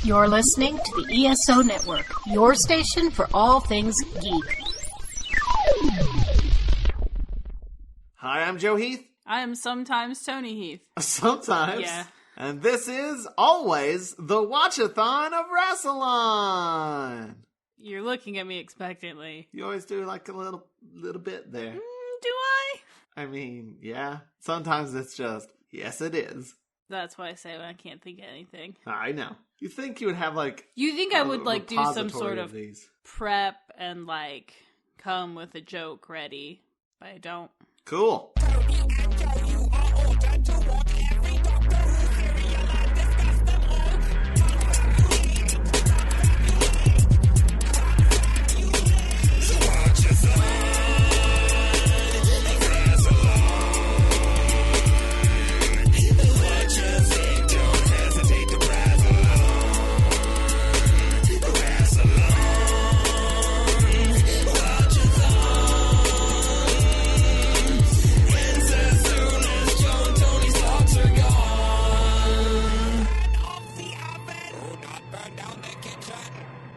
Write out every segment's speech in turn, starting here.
You're listening to the ESO Network, your station for all things geek. Hi, I'm Joe Heath. I am sometimes Toni Heath. Sometimes. Yeah. And this is always the Watch-A-Thon of Rassilon. You're looking at me expectantly. You always do like a little bit there. Do I? I mean, yeah. Sometimes it's just, yes it is. That's why I say when I can't think of anything. I know. You think you would have like... You think I would like do some sort of these. prep and like come with a joke ready, but I don't. Cool.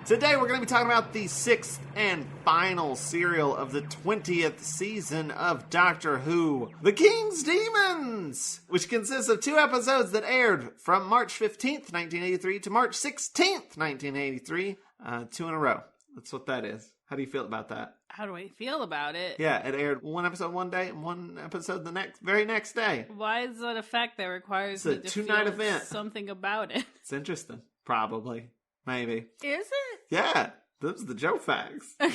Today we're going to be talking about the 6th and final serial of the 20th season of Doctor Who, The King's Demons, which consists of 2 episodes that aired from March 15th, 1983 to March 16th, 1983, 2 in a row. That's what that is. How do you feel about that? How do I feel about it? Yeah, it aired 1 episode one day and 1 episode the very next day. Why is that a fact that requires me to feel 2-night event. Something about it? It's interesting. Probably. Maybe. Is it? Yeah, those are the Joe facts. Okay.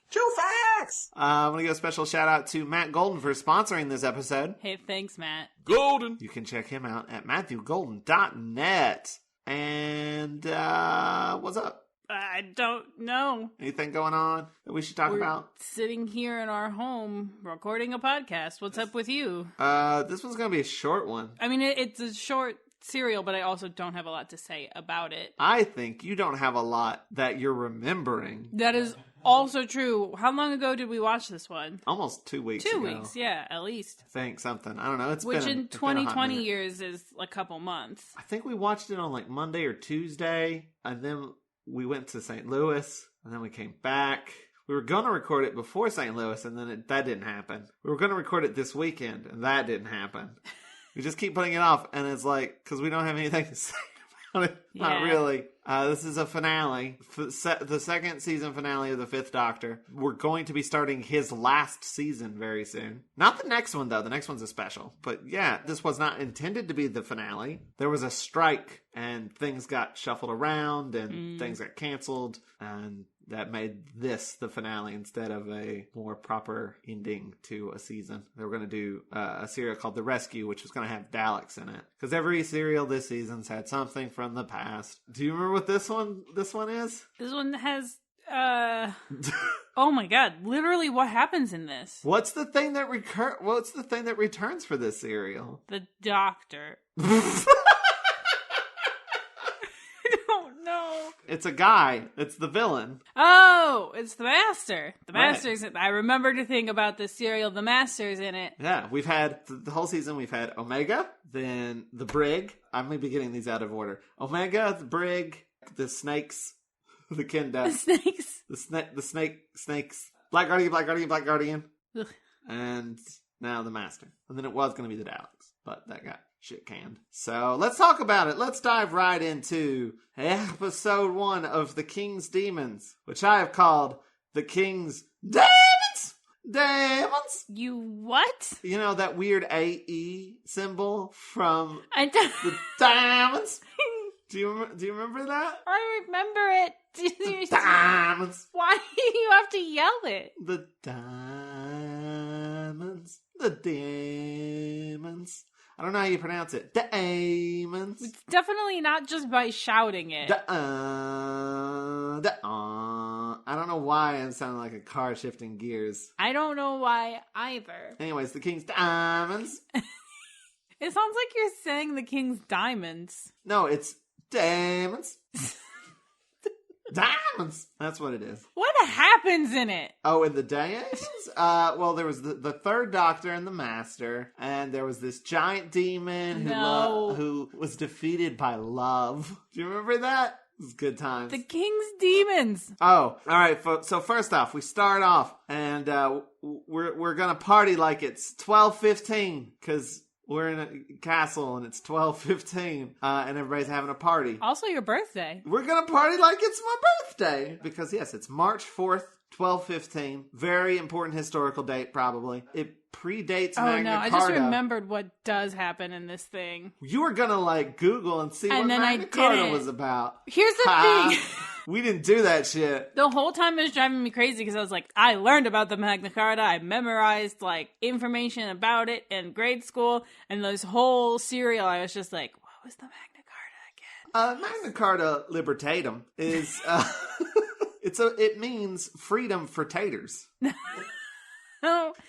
Joe facts! I'm going to give a special shout out to Matt Golden for sponsoring this episode. Hey, thanks, Matt. Golden! You can check him out at MatthewGolden.net. And, what's up? I don't know. Anything going on that we should talk about? Sitting here in our home recording a podcast. What's up with you? This one's going to be a short one. I mean, it's a short serial, but I also don't have a lot to say about it. I think you don't have a lot that you're remembering. That is also true. How long ago did we watch this one? Almost 2 weeks 2 ago. weeks, yeah, at least. I think something. I don't know. Which in it's been a hot 2020 minute. years is a couple months. I think we watched it on like Monday or Tuesday, and then we went to St. Louis, and then we came back. We were going to record it before St. Louis, and then that didn't happen. We were going to record it this weekend, and that didn't happen. We just keep putting it off, and it's like, because we don't have anything to say about it. Yeah. Not really. This is a finale, the second season finale of the 5th Doctor. We're going to be starting his last season very soon. Not the next one, though. The next one's a special. But yeah, this was not intended to be the finale. There was a strike, and things got shuffled around, and things got canceled, and that made this the finale instead of a more proper ending to a season. They were going to do a serial called The Rescue, which was going to have Daleks in it. Because every serial this season's had something from the past. Do you remember what this one is? This one has, oh my god, literally what happens in this? What's the thing that returns for this serial? The Doctor. No. It's a guy. It's the villain. Oh, it's the Master. The Right. Master's in it. I remember to think about the serial. The Master's in it. Yeah, we've had the whole season. We've had Omega, then the Brig. I may be getting these out of order. Omega, the Brig, the Snakes, the Kenda, The snakes. the snakes, Black Guardian, Ugh. and now the Master. And then it was going to be the Daleks, but that got shit canned. So let's talk about it. Let's dive right into episode 1 of The King's Demons, which I have called The King's Demons! Demons! You what? You know that weird AE symbol from I don't. the Diamonds? Do you remember that? I remember it. Diamonds! Why do you have to yell it? The Diamonds. The Demons. I don't know how you pronounce it. Diamonds. It's definitely not just by shouting it. I don't know why I'm sounding like a car shifting gears. I don't know why either. Anyways, the King's Diamonds. It sounds like you're saying the King's Diamonds. No, it's Diamonds. Diamonds! That's what it is. What happens in it? Oh, in the Diamonds? Well, there was the third Doctor and the Master, and there was this giant demon who was defeated by love. Do you remember that? It's good times. The king's demons. Oh, all right. So first off, we start off, and we're gonna party like it's 12:15 because we're in a castle and it's 12:15, and everybody's having a party. Also, your birthday. We're gonna party like it's my birthday because yes, it's March 4th. 12:15, very important historical date, probably. It predates Magna Carta. I just remembered what does happen in this thing. You were gonna Google and see what Magna Carta was about. Here's the thing. We didn't do that shit. The whole time it was driving me crazy because I was like, I learned about the Magna Carta. I memorized information about it in grade school, and this whole serial, I was just like, what was the Magna Carta again? Magna Carta Libertatum is. It means freedom for taters.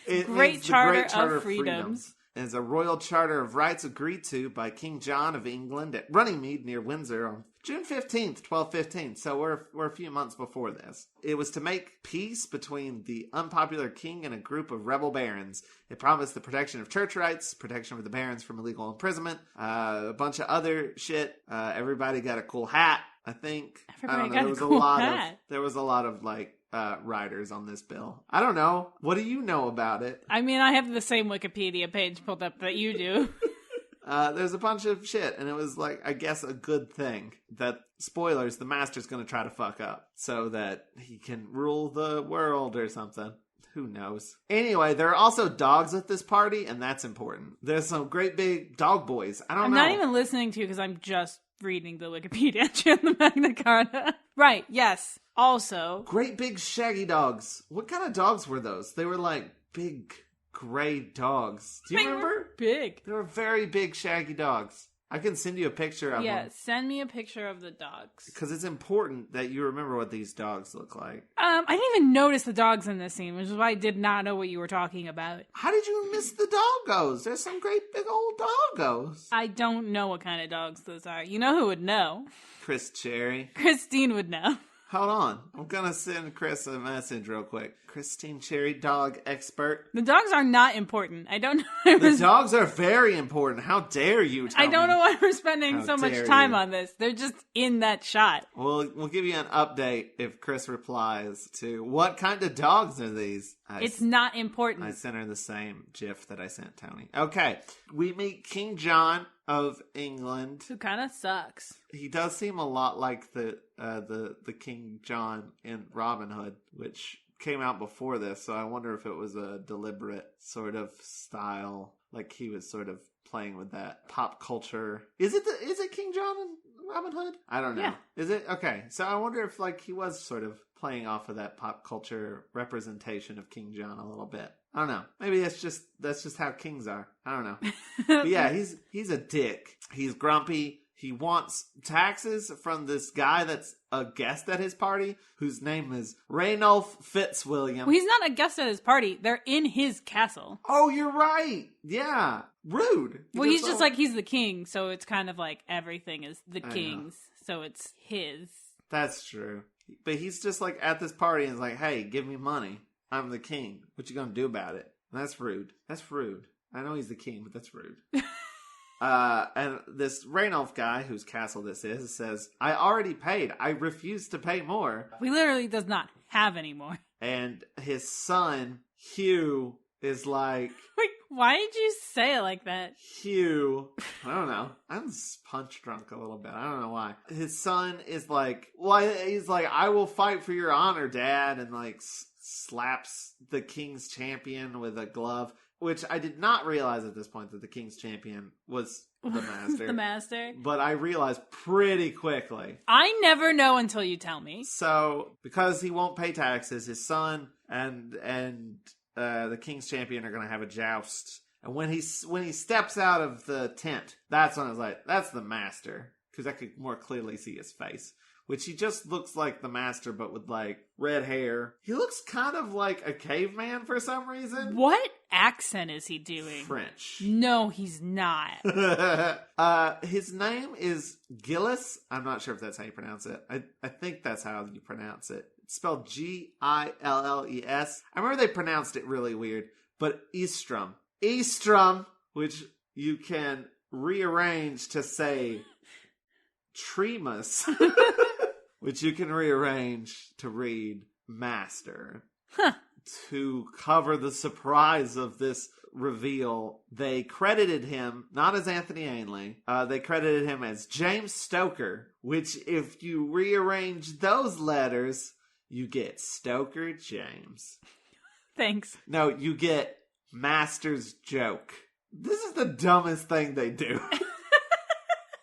Great charter of freedoms. It's a royal charter of rights agreed to by King John of England at Runnymede near Windsor on June 15th, 1215. So we're a few months before this. It was to make peace between the unpopular king and a group of rebel barons. It promised the protection of church rights, protection of the barons from illegal imprisonment, a bunch of other shit. Everybody got a cool hat. I think. Everybody I don't know. got a cool hat. There was a lot of riders on this bill. I don't know. What do you know about it? I mean, I have the same Wikipedia page pulled up that you do. There's a bunch of shit, and it was I guess a good thing that, spoilers, the master's going to try to fuck up so that he can rule the world or something. Who knows? Anyway, there are also dogs at this party, and that's important. There's some great big dog boys. I'm not even listening to you because I'm just reading the Wikipedia entry on the Magna Carta. Right, yes. Also, great big shaggy dogs. What kind of dogs were those? They were big gray dogs. Do you remember? Big. They were very big shaggy dogs. I can send you a picture of them. Yeah, send me a picture of the dogs. Because it's important that you remember what these dogs look like. I didn't even notice the dogs in this scene, which is why I did not know what you were talking about. How did you miss the doggos? There's some great big old doggos. I don't know what kind of dogs those are. You know who would know? Chris Cherry. Christine would know. Hold on. I'm going to send Chris a message real quick. Christine Cherry, dog expert. The dogs are not important. I don't know. The dogs are very important. How dare you tell me? I don't know why we're spending so much time on this. They're just in that shot. We'll give you an update if Chris replies to what kind of dogs are these? It's not important. I sent her the same GIF that I sent Toni. Okay. We meet King John of England, who kind of sucks. He does seem a lot like the King John in Robin Hood, which came out before this. So I wonder if it was a deliberate sort of style, like he was sort of playing with that pop culture. Is it King John and Robin Hood? I don't know. Yeah. Is it? Okay. So I wonder if he was sort of playing off of that pop culture representation of King John a little bit. I don't know. Maybe that's just how kings are. I don't know. But yeah, he's a dick. He's grumpy. He wants taxes from this guy that's a guest at his party, whose name is Raynolf Fitzwilliam. Well, he's not a guest at his party. They're in his castle. Oh, you're right. Yeah. Rude. Well, he's just he's the king, so it's kind of like everything is the king's, so it's his. That's true. But he's just at this party and is like, hey, give me money. I'm the king. What you gonna do about it? And that's rude. That's rude. I know he's the king, but that's rude. And this Raynolf guy, whose castle this is, says, I already paid. I refuse to pay more. He literally does not have any more. And his son, Hugh, is like... Wait, why did you say it like that? Hugh, I don't know. I'm punch drunk a little bit. I don't know why. His son is like, he's like, I will fight for your honor, Dad, and slaps the king's champion with a glove, which I did not realize at this point that the king's champion was the master. The master. But I realized pretty quickly. I never know until you tell me. So, because he won't pay taxes, his son and the king's champion are going to have a joust. And when he steps out of the tent, that's when I was like, that's the master. Because I could more clearly see his face. Which he just looks like the master, but with red hair. He looks kind of like a caveman for some reason. What accent is he doing? French. No, he's not. His name is Gillis. I'm not sure if that's how you pronounce it. I think that's how you pronounce it. It's spelled Gilles. I remember they pronounced it really weird. But Eastrom, which you can rearrange to say Tremus. which you can rearrange to read Master. Huh. To cover the surprise of this reveal, they credited him not as Anthony Ainley. They credited him as James Stoker, which if you rearrange those letters, you get Stoker James. Thanks. No, you get Master's joke. This is the dumbest thing they do.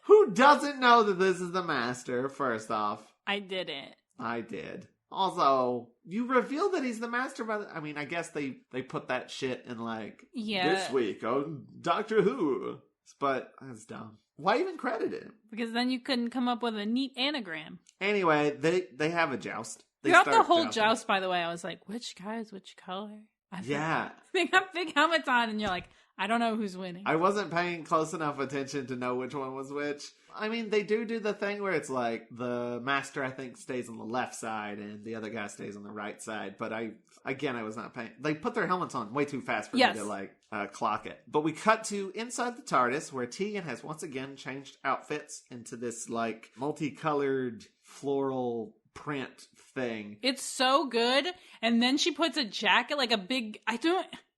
Who doesn't know that this is the Master, first off? I didn't. I did. Also, you reveal that he's the Master by I mean, I guess they put that shit in like, this week on Doctor Who. But that's dumb. Why even credit him? Because then you couldn't come up with a neat anagram. Anyway, they have a joust. Throughout the whole joust, by the way, I was like, which guy is which color? They got big helmets on, and you're like, I don't know who's winning. I wasn't paying close enough attention to know which one was which. I mean, they do the thing where it's like the Master, I think, stays on the left side and the other guy stays on the right side. But I was not paying. They put their helmets on way too fast for me to clock it. But we cut to inside the TARDIS where Tegan has once again changed outfits into this like multicolored floral print thing. It's so good. And then she puts a jacket, like a big,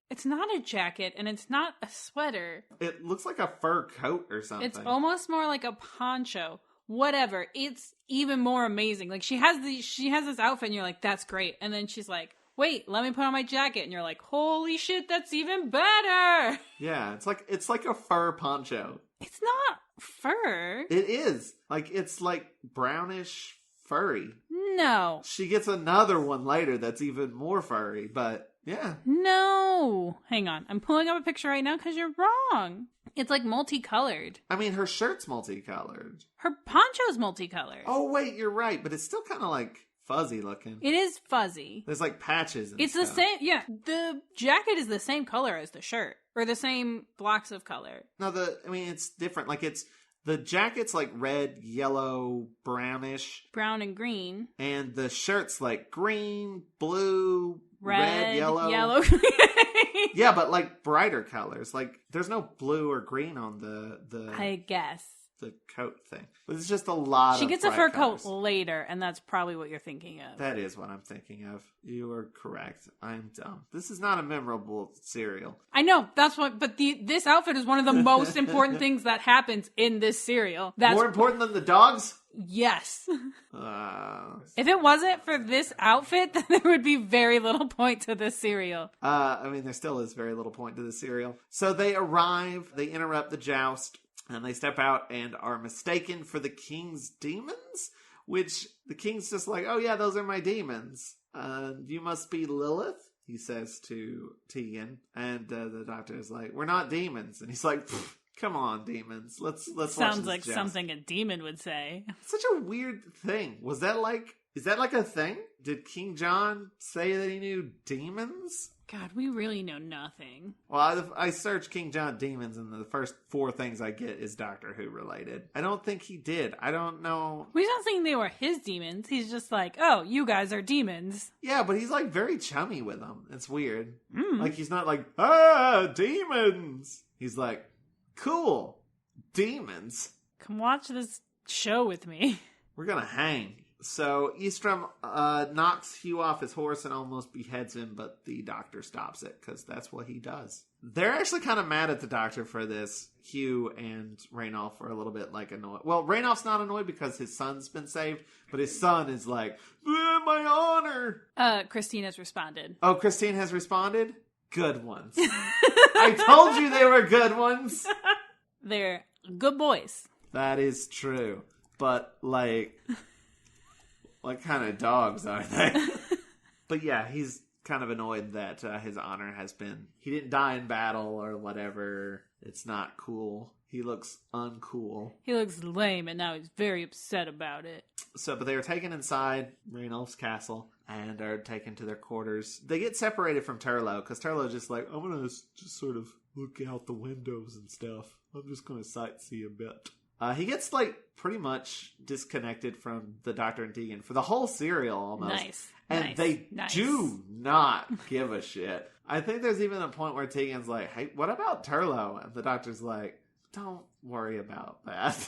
it's not a jacket and it's not a sweater. It looks like a fur coat or something. It's almost more like a poncho. Whatever. It's even more amazing. Like she has this outfit and you're like, that's great. And then she's like, wait, let me put on my jacket. And you're like, holy shit, that's even better. Yeah, it's like a fur poncho. It's not fur. It is. Like it's like brownish furry. No. She gets another one later that's even more furry, but yeah. No. Hang on. I'm pulling up a picture right now because you're wrong. It's like multicolored. I mean, her shirt's multicolored. Her poncho's multicolored. Oh, wait, you're right. But it's still kind of like fuzzy looking. It is fuzzy. There's like patches and It's stuff. the same. Yeah. The jacket is the same color as the shirt. Or the same blocks of color. No, it's different. Like the jacket's like red, yellow, brownish. Brown and green. And the shirt's like green, blue, red, yellow. Yeah, but like brighter colors. Like there's no blue or green on the I guess. The coat thing. But it's just a lot of She gets a fur colors. coat later, and that's probably what you're thinking of. That is what I'm thinking of. You are correct. I'm dumb. This is not a memorable serial. I know, that's what, but this outfit is one of the most important things that happens in this serial. That's more important than the dogs? Yes. If it wasn't for this outfit, then there would be very little point to this serial. I mean, there still is very little point to this serial. So they arrive, they interrupt the joust, and they step out and are mistaken for the king's demons, which the king's just like, oh yeah, those are my demons. You must be Lilith, he says to Tegan. And the doctor is like, we're not demons. And he's like, come on, demons. Let's Sounds like something a demon would say. Such a weird thing. Is that like a thing? Did King John say that he knew demons? God, we really know nothing. Well, I searched King John demons, and the first 4 things I get is Doctor Who related. I don't think he did. I don't know. He's not saying they were his demons. He's just like, oh, you guys are demons. Yeah, but he's like very chummy with them. It's weird. Like he's not like, demons. He's like, cool, demons. Come watch this show with me. We're gonna hang. So Eastrom knocks Hugh off his horse and almost beheads him, but the doctor stops it because that's what he does. They're actually kind of mad at the doctor for this. Hugh and Raynolf are a little bit like annoyed. Well, Raynolf's not annoyed because his son's been saved, but his son is like, my honor. Christine has responded. Oh, Christine has responded? Good ones. I told you they were good ones. They're good boys. That is true. But like... What kind of dogs are they? But yeah, he's kind of annoyed that his honor has been... He didn't die in battle or whatever. It's not cool. He looks uncool. He looks lame, and now he's very upset about it. But they are taken inside Raynolf's castle and are taken to their quarters. They get separated from Turlo, because Turlo's just like, I'm going to just sort of look out the windows and stuff. I'm just going to sightsee a bit. He gets, pretty much disconnected from the Doctor and Tegan for the whole serial, almost. Nice. And they do not give a shit. I think there's even a point where Tegan's like, hey, what about Turlo? And the Doctor's like, don't worry about that.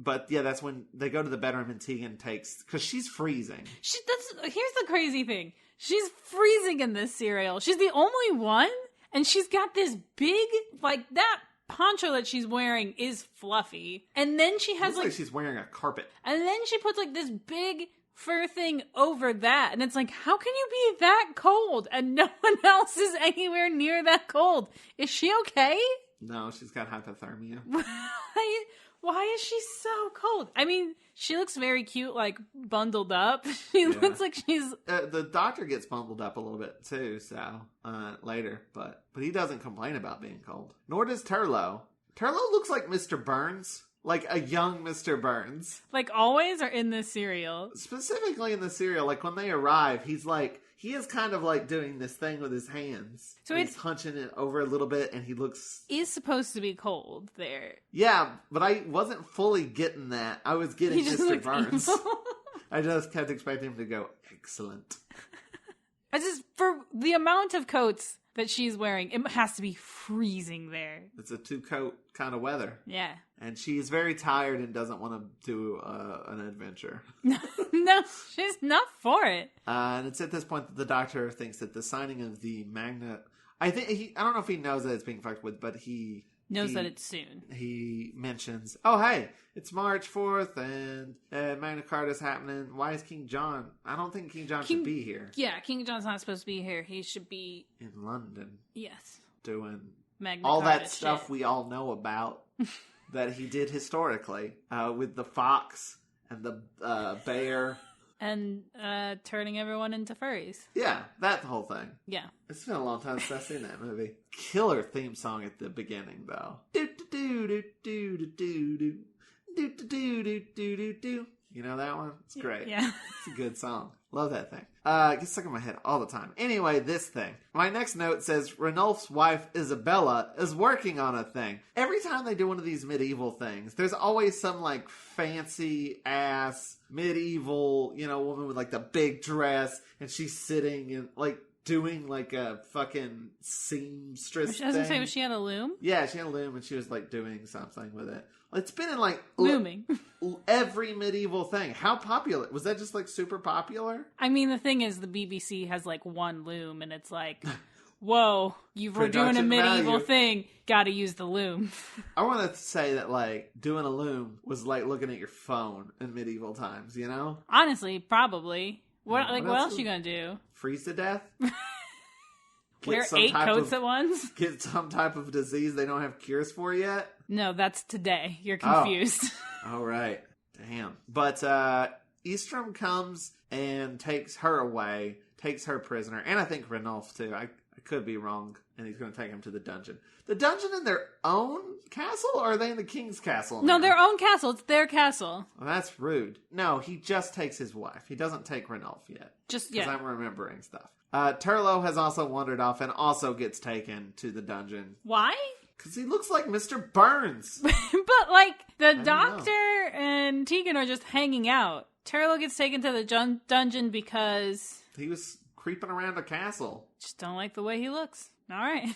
But yeah, that's when they go to the bedroom and Tegan takes, because she's freezing. Here's the crazy thing. She's freezing in this serial. She's the only one, and she's got this big, like, that poncho that she's wearing is fluffy. And then she has Looks like she's wearing a carpet. And then she puts like this big fur thing over that. And it's like, how can you be that cold? And no one else is anywhere near that cold. Is she okay? No, she's got hypothermia. Why is she so cold? I mean, she looks very cute, like, bundled up. She looks like she's... the doctor gets bundled up a little bit, too, so, later. But he doesn't complain about being cold. Nor does Turlo. Turlo looks like Mr. Burns. Like a young Mr. Burns. Like, always or in this serial? Specifically in the serial, like, when they arrive, he's like... He is kind of like doing this thing with his hands. So he's hunching it over a little bit, and he looks... Is supposed to be cold there. Yeah, but I wasn't fully getting that. I was getting Mr. Burns. I just kept expecting him to go, excellent. For the amount of coats that she's wearing, it has to be freezing there. It's a 2-coat kind of weather. Yeah. And she's very tired and doesn't want to do an adventure. No, she's not for it. And it's at this point that the doctor thinks that the signing of the Magna... I don't know if he knows that it's being fucked with, but he... Knows that it's soon. He mentions, oh, hey, it's March 4th and Magna Carta's happening. Why is King John... I don't think King John should be here. Yeah, King John's not supposed to be here. He should be... in London. Yes. Doing Magna all Carta that stuff shit. We all know about that he did historically with the fox and the bear. And turning everyone into furries. Yeah, that whole thing. Yeah. It's been a long time since I've seen that movie. Killer theme song at the beginning, though. Do do do do do do do do do do do do do. You know that one? It's great. Yeah. It's a good song. Love that thing. It gets stuck in my head all the time. Anyway, this thing. My next note says, Ranulph's wife, Isabella, is working on a thing. Every time they do one of these medieval things, there's always some, like, fancy-ass, medieval, woman with, like, the big dress, and she's sitting and, like, doing, like, a fucking seamstress thing. Was she had a loom? Yeah, she had a loom, and she was, like, doing something with it. It's been in, like... Looming. Every medieval thing. How popular? Was that just, like, super popular? I mean, the thing is, the BBC has, like, one loom, and it's like, whoa, we're doing a medieval thing. Gotta use the loom. I want to say that, like, doing a loom was like looking at your phone in medieval times, you know? Honestly, probably. What else you gonna do? Freeze to death? Wear 8 coats at once? Get some type of disease they don't have cures for yet? No, that's today. You're confused. Oh, right. Damn. But Eastrom comes and takes her away, takes her prisoner, and I think Ranulph, too. I could be wrong, and he's going to take him to the dungeon. The dungeon in their own castle, or are they in the king's castle now? No, their own castle. It's their castle. Well, that's rude. No, he just takes his wife. He doesn't take Ranulph yet. Because I'm remembering stuff. Turlo has also wandered off and also gets taken to the dungeon. Why? Because he looks like Mr. Burns. But, like, the doctor and Tegan are just hanging out. Turlo gets taken to the dungeon because... he was creeping around a castle. Just don't like the way he looks. All right.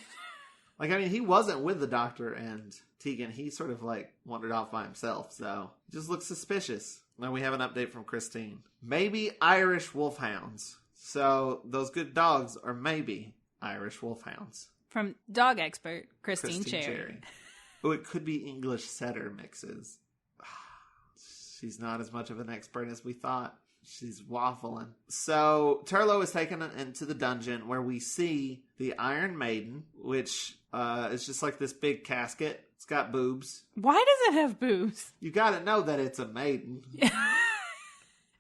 Like, I mean, he wasn't with the doctor and Tegan. He sort of, like, wandered off by himself, so... he just looks suspicious. Now we have an update from Christine. Maybe Irish wolfhounds. So, those good dogs are maybe Irish wolfhounds. From dog expert, Christine Cherry. Oh, it could be English setter mixes. She's not as much of an expert as we thought. She's waffling. So, Turlo is taken into the dungeon where we see the Iron Maiden, which is just like this big casket. It's got boobs. Why does it have boobs? You gotta know that it's a maiden.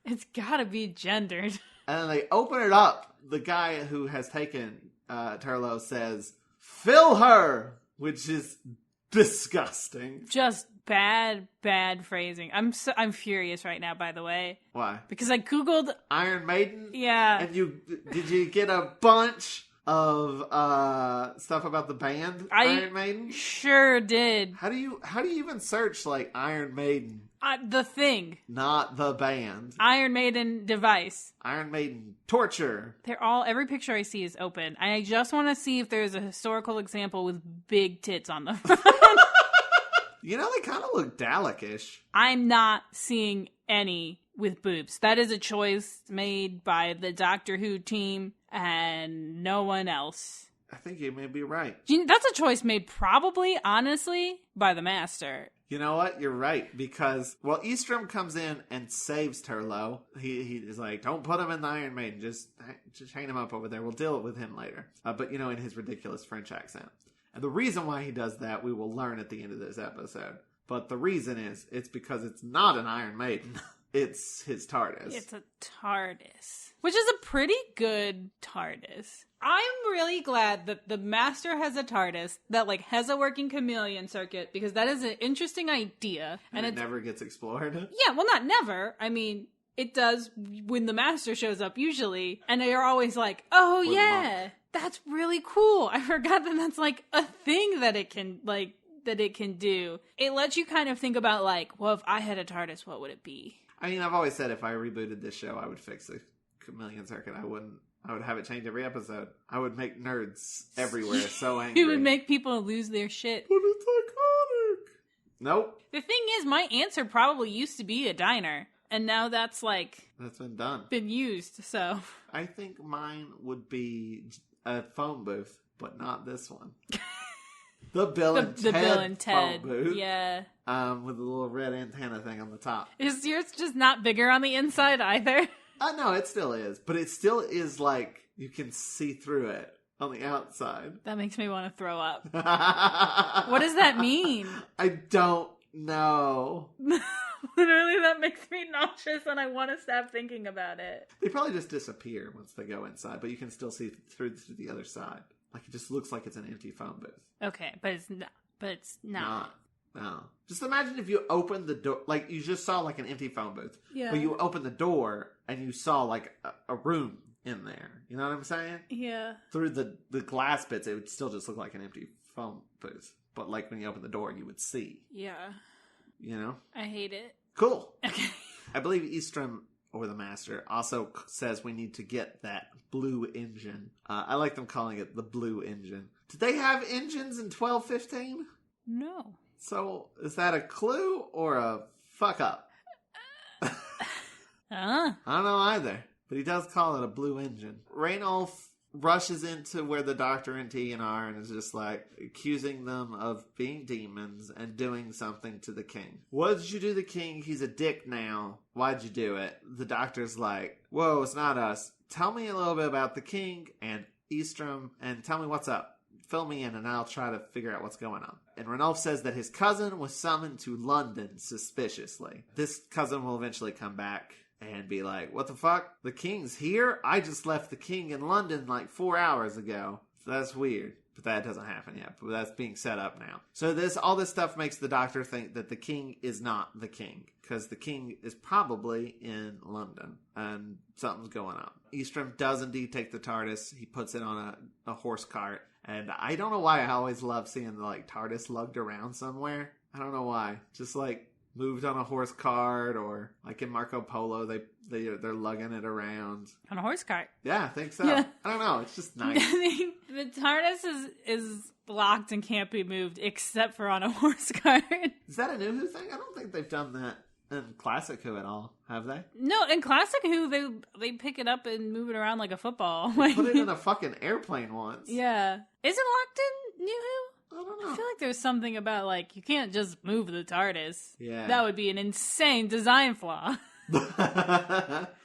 It's gotta be gendered. And then they open it up. The guy who has taken Turlo says, "Fill her!" Which is disgusting. Just bad phrasing. I'm furious right now, by the way. Why? Because I googled Iron Maiden. Yeah. And did you get a bunch of stuff about the band Iron Maiden? Sure did. How do you even search like Iron Maiden? The thing. Not the band. Iron Maiden device. Iron Maiden torture. Every picture I see is open. I just want to see if there's a historical example with big tits on the front. You know, they kind of look Dalek-ish. I'm not seeing any with boobs. That is a choice made by the Doctor Who team and no one else. I think you may be right. That's a choice made probably, honestly, by the Master. You know what? You're right, because, well, Eastrom comes in and saves Turlough. He is like, don't put him in the Iron Maiden. Just hang him up over there. We'll deal with him later. But, you know, in his ridiculous French accent. And the reason why he does that, we will learn at the end of this episode. But the reason is, it's because it's not an Iron Maiden. It's his TARDIS. It's a TARDIS. Which is a pretty good TARDIS. I'm really glad that the Master has a TARDIS that, like, has a working chameleon circuit, because that is an interesting idea. And it never gets explored? Yeah, well, not never. I mean, it does when the Master shows up, usually. And they're always like, oh, yeah, that's really cool. I forgot that that's, like, a thing that it can, like, that it can do. It lets you kind of think about, like, well, if I had a TARDIS, what would it be? I mean, I've always said if I rebooted this show, I would fix the chameleon circuit. I would have it change every episode. I would make nerds everywhere so angry. You would make people lose their shit. But it's iconic. Nope. The thing is, my answer probably used to be a diner. And now that's, like... That's been done. Been used, so... I think mine would be a phone booth, but not this one. The Bill and Ted phone booth. Yeah. With a little red antenna thing on the top. Is yours just not bigger on the inside either? No, it still is. But it still is like you can see through it on the outside. That makes me want to throw up. What does that mean? I don't know. Literally, that makes me nauseous and I want to stop thinking about it. They probably just disappear once they go inside, but you can still see through to the other side. Like, it just looks like it's an empty phone booth. Okay, but it's not. No. Just imagine if you opened the door, like, you just saw, like, an empty phone booth. Yeah. But you opened the door, and you saw, like, a room in there. You know what I'm saying? Yeah. Through the glass bits, it would still just look like an empty phone booth. But, like, when you open the door, you would see. Yeah. You know? I hate it. Cool. Okay. I believe Eastrom, or the Master, also says we need to get that blue engine. I like them calling it the blue engine. Did they have engines in 1215? No. So, is that a clue or a fuck up? I don't know either. But he does call it a blue engine. Raynolf rushes into where the Doctor and Tegan are and is just like accusing them of being demons and doing something to the king. What did you do to the king? He's a dick now. Why'd you do it? The Doctor's like, whoa, it's not us. Tell me a little bit about the king and Eastrom and tell me what's up. Fill me in and I'll try to figure out what's going on. And Ranulph says that his cousin was summoned to London suspiciously. This cousin will eventually come back and be like, what the fuck? The king's here? I just left the king in London like 4 hours ago. So that's weird. But that doesn't happen yet. But that's being set up now. So all this stuff makes the Doctor think that the king is not the king. Because the king is probably in London. And something's going on. Eastrom does indeed take the TARDIS. He puts it on a horse cart. And I don't know why I always love seeing the like TARDIS lugged around somewhere. I don't know why. Just like moved on a horse cart, or like in Marco Polo, they're lugging it around on a horse cart. Yeah, I think so. Yeah. I don't know. It's just nice. The TARDIS is locked and can't be moved except for on a horse cart. Is that a New Who thing? I don't think they've done that in Classic Who at all, have they? No, in Classic Who, they pick it up and move it around like a football. They put it in a fucking airplane once. Yeah. Is it locked in New Who? I don't know. I feel like there's something about, like, you can't just move the TARDIS. Yeah. That would be an insane design flaw.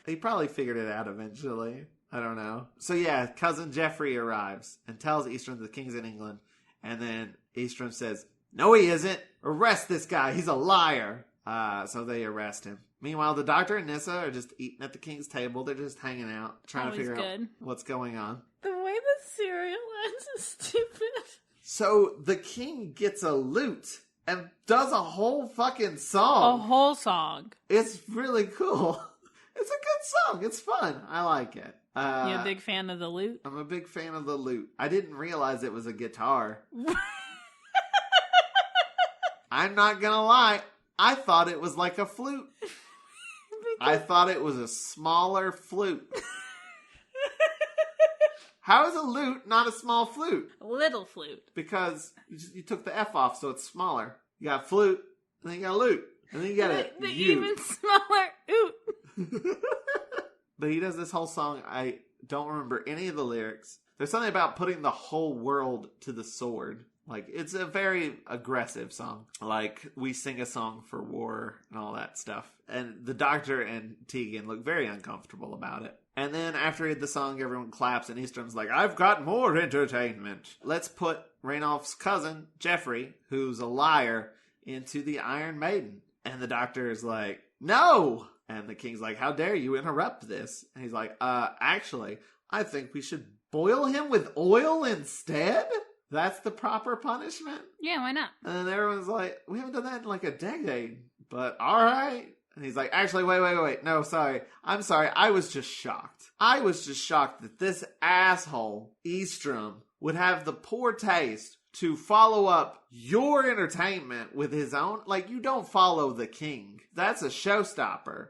He probably figured it out eventually. I don't know. So yeah, cousin Geoffrey arrives and tells Eastrom the king's in England. And then Eastrom says, no he isn't. Arrest this guy. He's a liar. So they arrest him. Meanwhile, the Doctor and Nyssa are just eating at the king's table. They're just hanging out, trying to figure out what's going on. The way the cereal ends is stupid. So the king gets a lute and does a whole fucking song. A whole song. It's really cool. It's a good song. It's fun. I like it. You a big fan of the lute? I'm a big fan of the lute. I didn't realize it was a guitar. I'm not gonna lie. I thought it was like a flute. I thought it was a smaller flute. How is a lute not a small flute? Little flute. Because you took the F off, so it's smaller. You got flute, and then you got lute. And then you got the even smaller oot. But he does this whole song. I don't remember any of the lyrics. There's something about putting the whole world to the sword. Like, it's a very aggressive song. Like, we sing a song for war and all that stuff. And the Doctor and Tegan look very uncomfortable about it. And then after the song, everyone claps, and Eastrom's like, I've got more entertainment. Let's put Ranulph's cousin, Jeffrey, who's a liar, into the Iron Maiden. And the Doctor is like, no! And the King's like, how dare you interrupt this? And he's like, actually, I think we should boil him with oil instead? That's the proper punishment? Yeah, why not? And then everyone's like, we haven't done that in like a decade. But alright. And he's like, actually, wait. No, sorry. I'm sorry. I was just shocked. I was just shocked that this asshole, Eastrom, would have the poor taste to follow up your entertainment with his own. Like, you don't follow the King. That's a showstopper.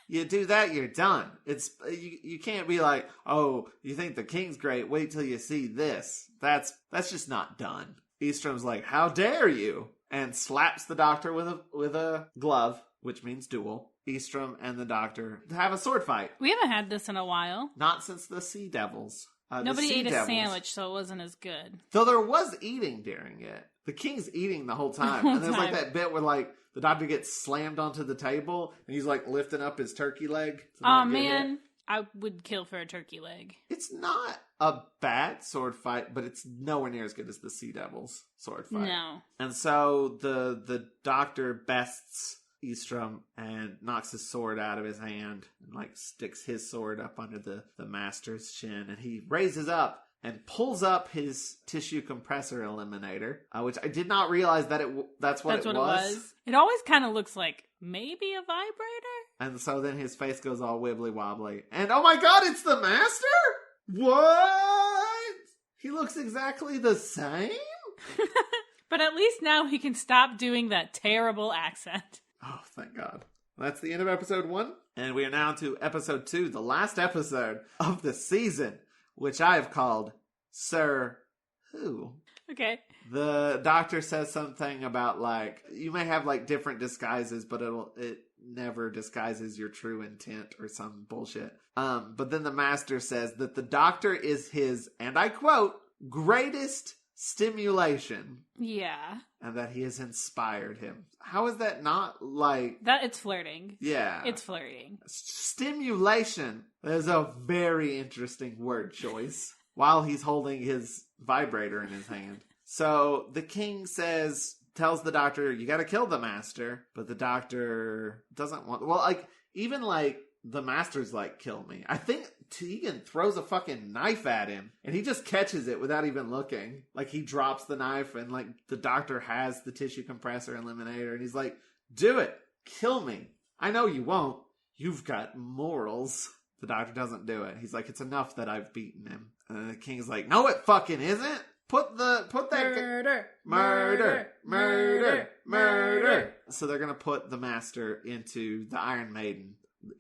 You do that, you're done. It's you can't be like, oh, you think the King's great, wait till you see this. That's just not done. Eastrom's like, how dare you? And slaps the Doctor with a glove, which means duel. Eastrom and the Doctor have a sword fight. We haven't had this in a while. Not since the Sea Devils. Nobody ate a sandwich, so it wasn't as good. Though there was eating during it. The King's eating the whole time. And there's like that bit where like the Doctor gets slammed onto the table and he's like lifting up his turkey leg. Oh man, I would kill for a turkey leg. It's not a bad sword fight, but it's nowhere near as good as the Sea Devils sword fight. No. And so the Doctor bests Eastrom and knocks his sword out of his hand and like sticks his sword up under the Master's chin, and he raises up and pulls up his tissue compressor eliminator, which I did not realize that that's what it was. It always kind of looks like maybe a vibrator. And so then his face goes all wibbly wobbly, and oh my god, it's the Master! What? He looks exactly the same? But at least now he can stop doing that terrible accent. Oh, thank God. That's the end of episode 1. And we are now to episode 2, the last episode of the season, which I have called Sir Who. Okay. The Doctor says something about, like, you may have, like, different disguises, but it never disguises your true intent or some bullshit. But then the Master says that the Doctor is his, and I quote, greatest stimulation. Yeah. And that he has inspired him. How is that not like... That it's flirting. Yeah. It's flirting. Stimulation is a very interesting word choice while he's holding his vibrator in his hand. So the King tells the Doctor, you gotta kill the Master. But the Doctor doesn't want... Well, like, even like, the Master's like, kill me. I think Tegan throws a fucking knife at him, and he just catches it without even looking. Like, he drops the knife, and like, the Doctor has the tissue compressor eliminator, and he's like, do it. Kill me. I know you won't. You've got morals. The Doctor doesn't do it. He's like, it's enough that I've beaten him. And the King's like, no, it fucking isn't. Put that... Murder. So they're gonna put the Master into the Iron Maiden.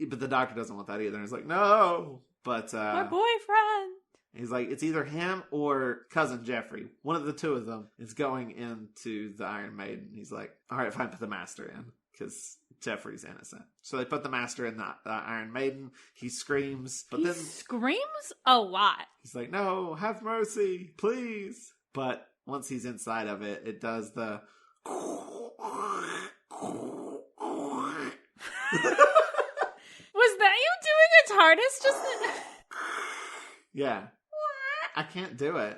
But the Doctor doesn't want that either. And he's like, no. But, my boyfriend. He's like, it's either him or cousin Jeffrey. One of the two of them is going into the Iron Maiden. He's like, all right, fine, put the Master in. Because Jeffrey's innocent. So they put the Master in the Iron Maiden. He screams. But then screams a lot. He's like, no, have mercy, please. But once he's inside of it, it does the... Was that you doing a TARDIS just... Yeah. I can't do it.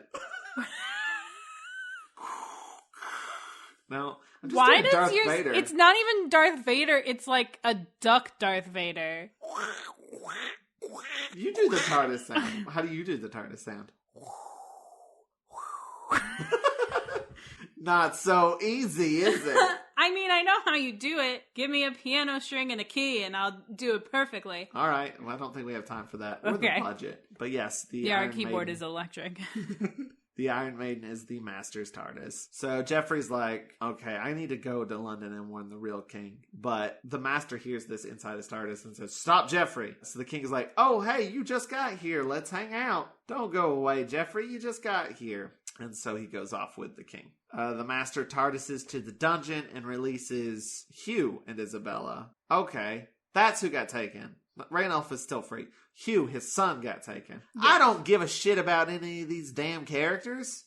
No. I'm just Why doing Darth Vader. It's not even Darth Vader. It's like a duck Darth Vader. You do the TARDIS sound. How do you do the TARDIS sound? Not so easy, is it? I mean, I know how you do it. Give me a piano string and a key, and I'll do it perfectly. All right. Well, I don't think we have time for that. Or the budget. But yes, the our Iron keyboard Maiden. Is electric. The Iron Maiden is the Master's TARDIS. So Jeffrey's like, okay, I need to go to London and warn the real King. But the Master hears this inside his TARDIS and says, stop, Jeffrey. So the King is like, oh, hey, you just got here. Let's hang out. Don't go away, Jeffrey. You just got here. And so he goes off with the king. The master TARDISes to the dungeon and releases Hugh and Isabella. Okay, that's who got taken. Ranulph is still free. Hugh, his son, got taken. Yes. I don't give a shit about any of these damn characters.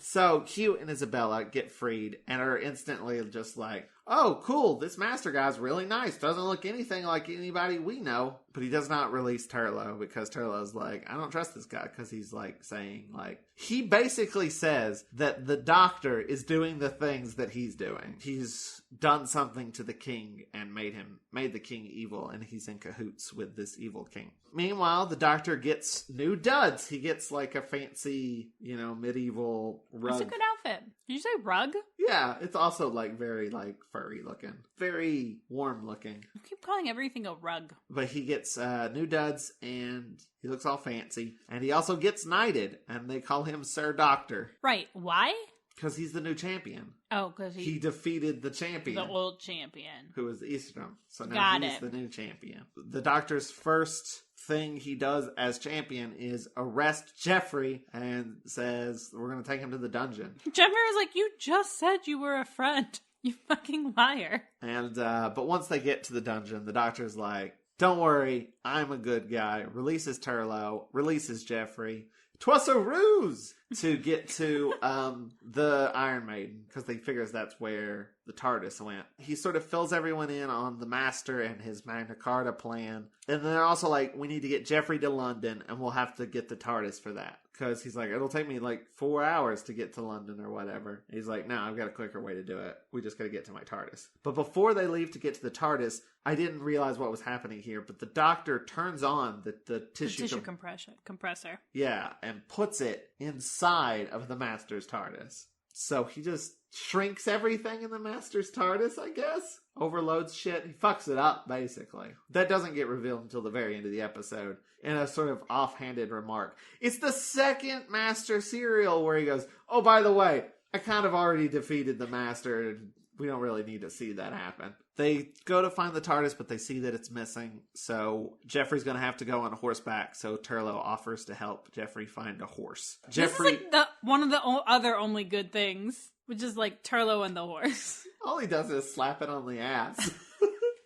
So Hugh and Isabella get freed and are instantly just like, oh, cool, this master guy's really nice. Doesn't look anything like anybody we know. But he does not release Turlo because Turlo's like, I don't trust this guy because he's like saying like, he basically says that the doctor is doing the things that he's doing. He's done something to the king and made the king evil, and he's in cahoots with this evil king. Meanwhile, the doctor gets new duds. He gets like a fancy, medieval rug. It's a good outfit. Did you say rug? Yeah, it's also like very like furry looking. Very warm looking. You keep calling everything a rug. But he gets new duds and he looks all fancy. And he also gets knighted, and they call him Sir Doctor. Right. Why? Because he's the new champion. Oh, because he defeated the champion. The old champion. Who was Eastrom. So now he's the new champion. The Doctor's first thing he does as champion is arrest Jeffrey and says, we're going to take him to the dungeon. Jeffrey was like, you just said you were a friend. You fucking liar. And, but once they get to the dungeon, the Doctor's like, don't worry, I'm a good guy. Releases Turlo, releases Jeffrey. 'Twas a ruse to get to the Iron Maiden, because they figures that's where the TARDIS went. He sort of fills everyone in on the Master and his Magna Carta plan. And then they're also like, we need to get Jeffrey to London, and we'll have to get the TARDIS for that. Because he's like, it'll take me like 4 hours to get to London or whatever. And he's like, no, I've got a quicker way to do it. We just got to get to my TARDIS. But before they leave to get to the TARDIS, I didn't realize what was happening here, but the Doctor turns on the tissue compressor. Yeah, and puts it inside of the Master's TARDIS. So he just shrinks everything in the Master's TARDIS, I guess. Overloads shit. He fucks it up, basically. That doesn't get revealed until the very end of the episode in a sort of offhanded remark. It's the second Master serial where he goes, oh, by the way, I kind of already defeated the Master, and we don't really need to see that happen. They go to find the TARDIS, but they see that it's missing. So Jeffrey's going to have to go on horseback. So Turlo offers to help Jeffrey find a horse. Jeffrey, this is like one of the other only good things, which is like Turlo and the horse. All he does is slap it on the ass.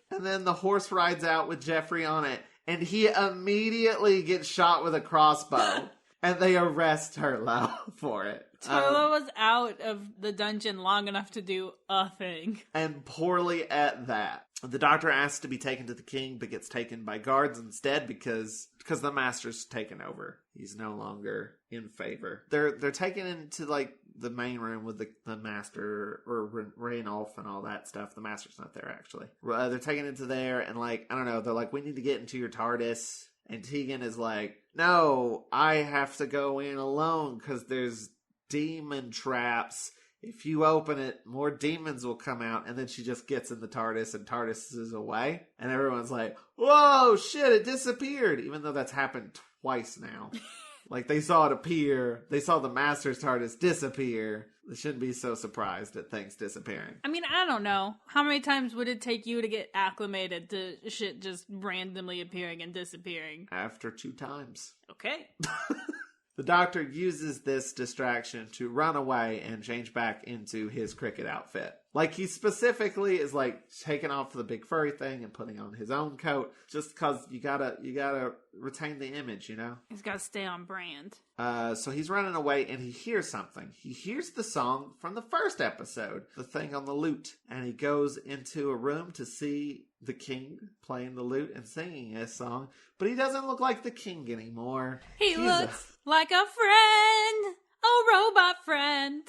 And then the horse rides out with Jeffrey on it. And he immediately gets shot with a crossbow. And they arrest Turlo for it. Turlo was out of the dungeon long enough to do a thing. And poorly at that. The Doctor asks to be taken to the king, but gets taken by guards instead because the Master's taken over. He's no longer in favor. They're taken into like the main room with the Master or Ranulph and all that stuff. The Master's not there actually. They're taken into there and like, I don't know, they're like, we need to get into your TARDIS. And Tegan is like, no, I have to go in alone because there's demon traps. If you open it, more demons will come out. And then she just gets in the TARDIS and TARDIS is away. And everyone's like, whoa, shit, it disappeared. Even though that's happened twice now. Like, they saw it appear. They saw the Master's TARDIS disappear. They shouldn't be so surprised at things disappearing. I mean, I don't know. How many times would it take you to get acclimated to shit just randomly appearing and disappearing? After 2 times. Okay. The Doctor uses this distraction to run away and change back into his cricket outfit. Like, he specifically is, like, taking off the big furry thing and putting on his own coat. Just because you gotta retain the image, you know? He's gotta stay on brand. So he's running away and he hears something. He hears the song from the first episode, the thing on the lute. And he goes into a room to see the king playing the lute and singing his song. But he doesn't look like the king anymore. He looks like a friend, a robot friend.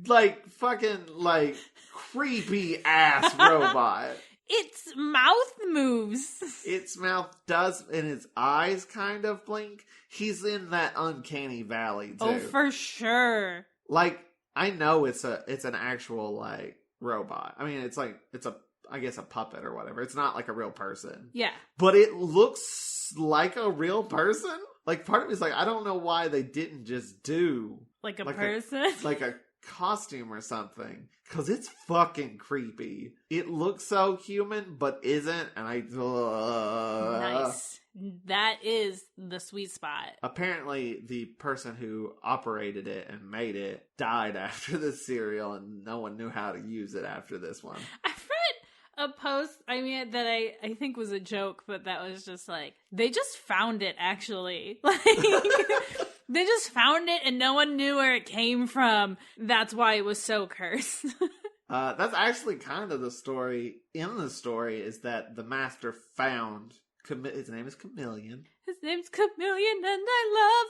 Like fucking like creepy ass robot. Its mouth moves. Its mouth does, and its eyes kind of blink. He's in that uncanny valley too. Oh, for sure. Like, I know it's an actual like robot. I mean, it's I guess a puppet or whatever. It's not like a real person. Yeah. But it looks like a real person. Like, part of me is like, I don't know why they didn't just do like a person. like a costume or something, because it's fucking creepy. It looks so human, but isn't, and Nice. That is the sweet spot. Apparently, the person who operated it and made it died after this cereal, and no one knew how to use it after this one. I've read a post, that I think was a joke, but that was just like, they just found it, actually. Like, they just found it and no one knew where it came from. That's why it was so cursed. That's actually kind of the story. In the story is that the master found... his name is Chameleon. His name's Chameleon and I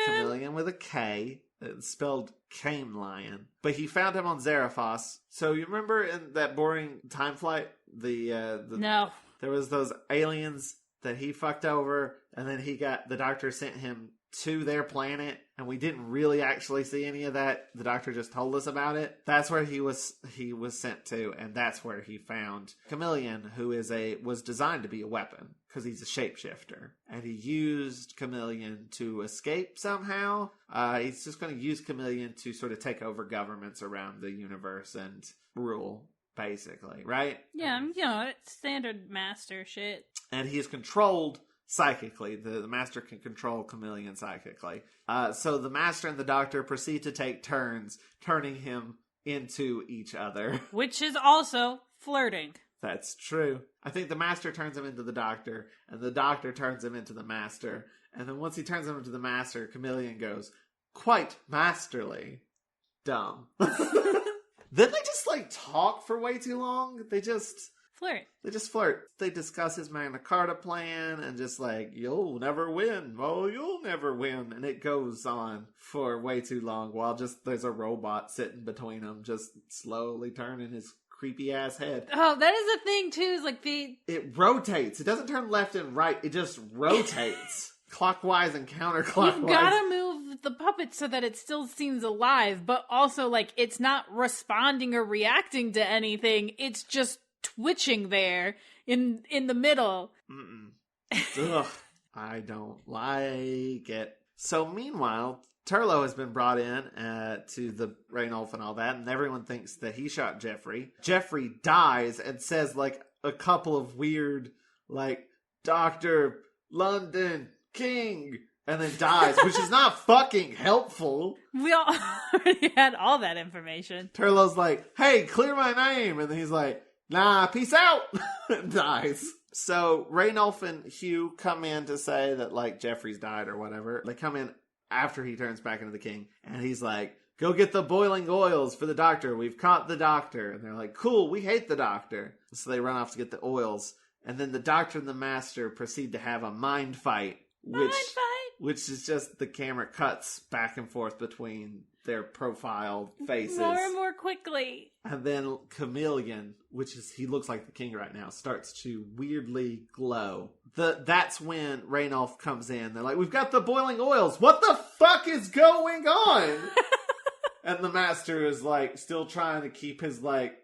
love him. Chameleon with a K. It's spelled Came Lion. But he found him on Zarathos. So you remember in that boring time flight? No. There was those aliens that he fucked over, and then the doctor sent him to their planet, and we didn't really actually see any of that. The doctor just told us about it. That's where he was sent to, and that's where he found Chameleon, who was designed to be a weapon, because he's a shapeshifter. And he used Chameleon to escape somehow. He's just going to use Chameleon to sort of take over governments around the universe and rule, basically, right? Yeah, it's standard master shit. And he is controlled psychically. The master can control Chameleon psychically. So the master and the doctor proceed to take turns turning him into each other. Which is also flirting. That's true. I think the master turns him into the doctor, and the doctor turns him into the master. And then once he turns him into the master, Chameleon goes, "Quite masterly." Dumb. Then they just, talk for way too long. They just flirt. They discuss his Magna Carta plan and just you'll never win. Oh, you'll never win. And it goes on for way too long while there's a robot sitting between them, just slowly turning his creepy ass head. Oh, that is a thing too, it rotates. It doesn't turn left and right. It just rotates. Clockwise and counterclockwise. You've gotta move the puppet so that it still seems alive, but also, it's not responding or reacting to anything. It's just twitching there in the middle. Ugh, I don't like it. So meanwhile, Turlo has been brought in to the Rainolf and all that, and everyone thinks that he shot Jeffrey. Jeffrey dies and says a couple of weird Dr. London King, and then dies, which is not fucking helpful. We already had all that information. Turlo's "Hey, clear my name," and then he's "Nah, peace out," and dies. So Rainolf and Hugh come in to say that Jeffrey's died or whatever. They come in after he turns back into the king, and he's "Go get the boiling oils for the doctor. We've caught the doctor." And they're "Cool, we hate the doctor." So they run off to get the oils, and then the doctor and the master proceed to have a mind fight. Which is just the camera cuts back and forth between their profile faces. More and more quickly. And then Chameleon, he looks like the king right now, starts to weirdly glow. That's when Rainolf comes in. They're "We've got the boiling oils. What the fuck is going on?" And the master is still trying to keep his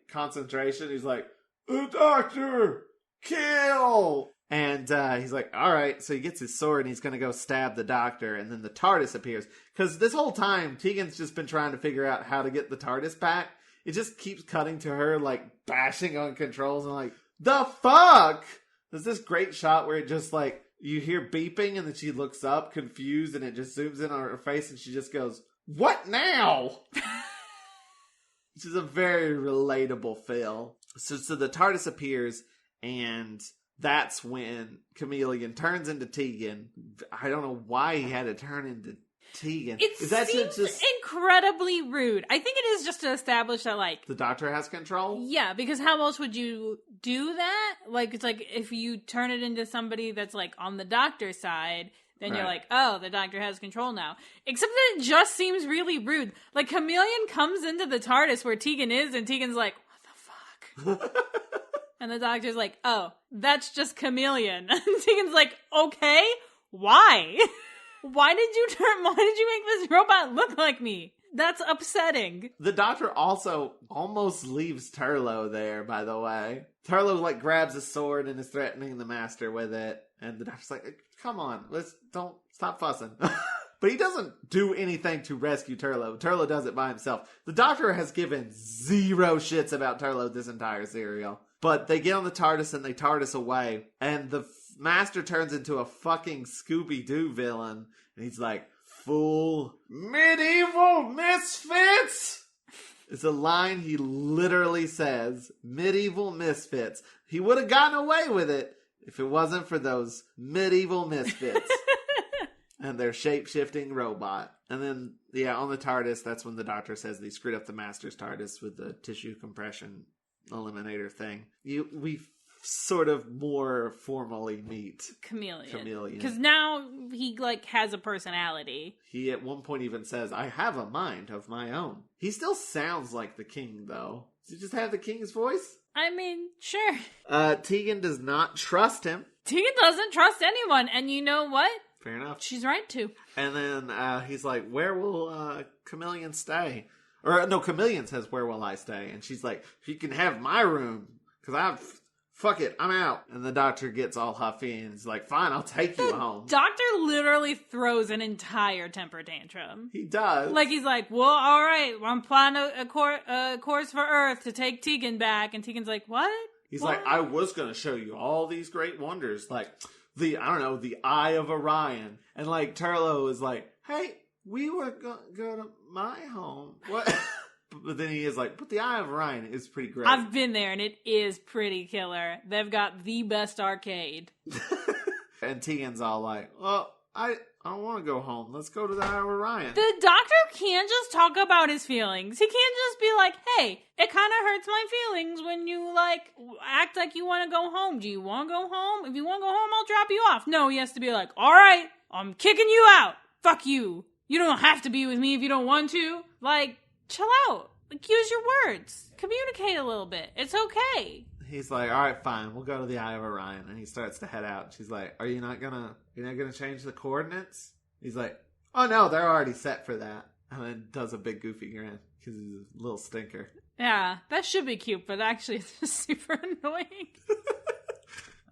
concentration. He's "The doctor! Kill!" And he's all right. So he gets his sword and he's going to go stab the doctor. And then the TARDIS appears. Because this whole time, Tegan's just been trying to figure out how to get the TARDIS back. It just keeps cutting to her, bashing on controls. And the fuck? There's this great shot where it just, you hear beeping and then she looks up confused and it just zooms in on her face and she just goes, "What now?" Which is a very relatable feel. So the TARDIS appears and... that's when Chameleon turns into Tegan. I don't know why he had to turn into Tegan. It seems incredibly rude. I think it is just to establish that, the doctor has control? Yeah, because how else would you do that? It's if you turn it into somebody that's, on the doctor's side, then you're oh, the doctor has control now. Except that it just seems really rude. Chameleon comes into the TARDIS where Tegan is, and Tegan's what the fuck? And the doctor's "Oh, that's just Chameleon." And Tegan's "Okay, why? Why did you make this robot look like me? That's upsetting. The doctor also almost leaves Turlo there, by the way. Turlo, grabs a sword and is threatening the master with it. And the doctor's "Come on, don't stop fussing." But he doesn't do anything to rescue Turlo. Turlo does it by himself. The Doctor has given zero shits about Turlo this entire serial. But they get on the TARDIS and they TARDIS away. And the Master turns into a fucking Scooby-Doo villain. And he's like, "Fool, medieval misfits!" It's a line he literally says. Medieval misfits. He would have gotten away with it if it wasn't for those medieval misfits. And their shape-shifting robot. And then, yeah, on the TARDIS, that's when the Doctor says they screwed up the Master's TARDIS with the tissue compression eliminator thing. We sort of more formally meet Chameleon. Because now he, like, has a personality. He at one point even says, "I have a mind of my own." He still sounds like the king, though. Does he just have the king's voice? I mean, sure. Tegan does not trust him. Tegan doesn't trust anyone, and you know what? Fair enough. She's right to. And then he's like, "Where will Chameleon stay?" Or no, Chameleon says, "Where will I stay?" And she's like, "You can have my room, because fuck it, I'm out." And the Doctor gets all huffy and he's like, "Fine, I'll take you home." Doctor literally throws an entire temper tantrum. He does. Like, he's like, "Well, all right, I'm planning a course for Earth to take Tegan back." And Tegan's like, "What?" He's like, "I was going to show you all these great wonders, like the Eye of Orion." And like Turlo is like, "Hey, we were going to go to my home." What? But then he is like, "But the Eye of Orion is pretty great." I've been there and it is pretty killer. They've got the best arcade. And Tegan's all like, "Well, I don't want to go home. Let's go to the Eye of Orion." The Doctor can't just talk about his feelings. He can't just be like, "Hey, it kind of hurts my feelings when you, like, act like you want to go home. Do you want to go home? If you want to go home, I'll drop you off." No, he has to be like, "All right, I'm kicking you out. Fuck you. You don't have to be with me if you don't want to." Like, chill out. Like, use your words. Communicate a little bit. It's okay. He's like, "All right, fine. We'll go to the Eye of Orion." And he starts to head out. She's like, You're not gonna change the coordinates?" He's like, "Oh no, they're already set for that." And then does a big goofy grin because he's a little stinker. Yeah, that should be cute, but actually it's just super annoying.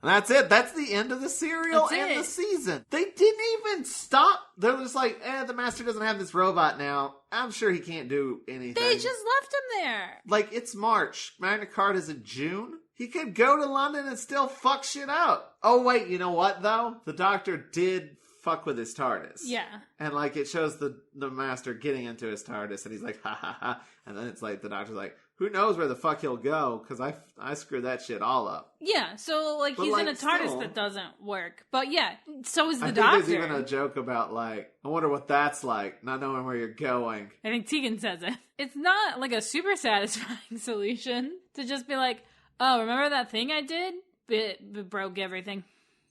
And that's it. That's the end of the serial and the season. They didn't even stop. They're just like, the Master doesn't have this robot now. I'm sure he can't do anything. They just left him there. Like, it's March. Magna Carta's in June. He could go to London and still fuck shit up. Oh, wait, you know what, though? The Doctor did fuck with his TARDIS. Yeah. And, like, it shows the Master getting into his TARDIS, and he's like, "Ha, ha, ha." And then it's like, the Doctor's like, "Who knows where the fuck he'll go, because I screwed that shit all up." Yeah, so, like, he's in a TARDIS that doesn't work. But, yeah, so is the I Doctor. think there's even a joke about, like, "I wonder what that's like, not knowing where you're going." I think Tegan says it. It's not, like, a super satisfying solution to just be like, "Oh, remember that thing I did? It broke everything.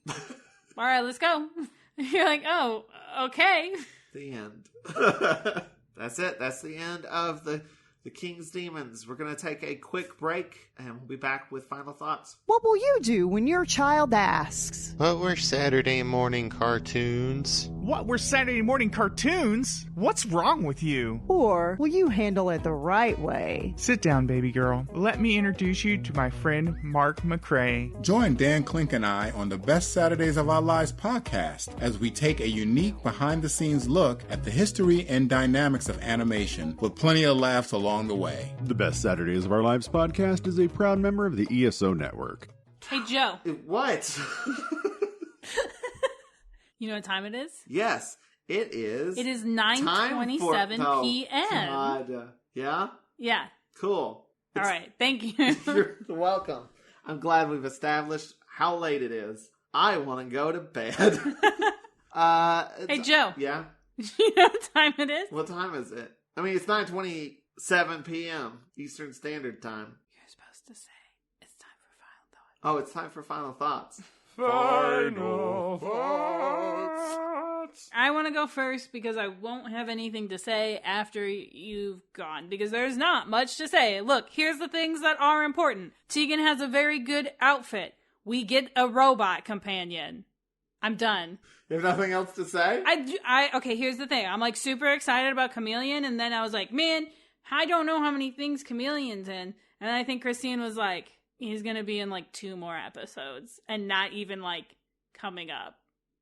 All right, let's go." You're like, "Oh, okay." The end. That's it. That's the end of the King's Demons. We're going to take a quick break, and we'll be back with final thoughts. What will you do when your child asks? What were Saturday morning cartoons? What were Saturday morning cartoons? What's wrong with you? Or will you handle it the right way? Sit down, baby girl. Let me introduce you to my friend Mark McCrae. Join Dan Klink and I on the Best Saturdays of Our Lives podcast as we take a unique behind-the-scenes look at the history and dynamics of animation with plenty of laughs along the way. The Best Saturdays of Our Lives podcast is a proud member of the ESO network. Hey, Joe. What? You know what time it is? Yes, it is. It is 9:27 p.m. God. Yeah? Yeah. Cool. All right. Thank you. You're welcome. I'm glad we've established how late it is. I want to go to bed. Hey, Joe. Yeah? You know what time it is? What time is it? I mean, it's 9:27 p.m. Eastern Standard Time. You're supposed to say it's time for final thoughts. Oh, it's time for final thoughts. Final thoughts. I want to go first because I won't have anything to say after you've gone, because there's not much to say. Look, here's the things that are important. Tegan has a very good outfit. We get a robot companion. I'm done. You have nothing else to say? Okay, here's the thing. I'm like super excited about Chameleon, and then I was like, man, I don't know how many things Chameleon's in. And I think Christine was like, he's gonna be in like 2 more episodes and not even like coming up.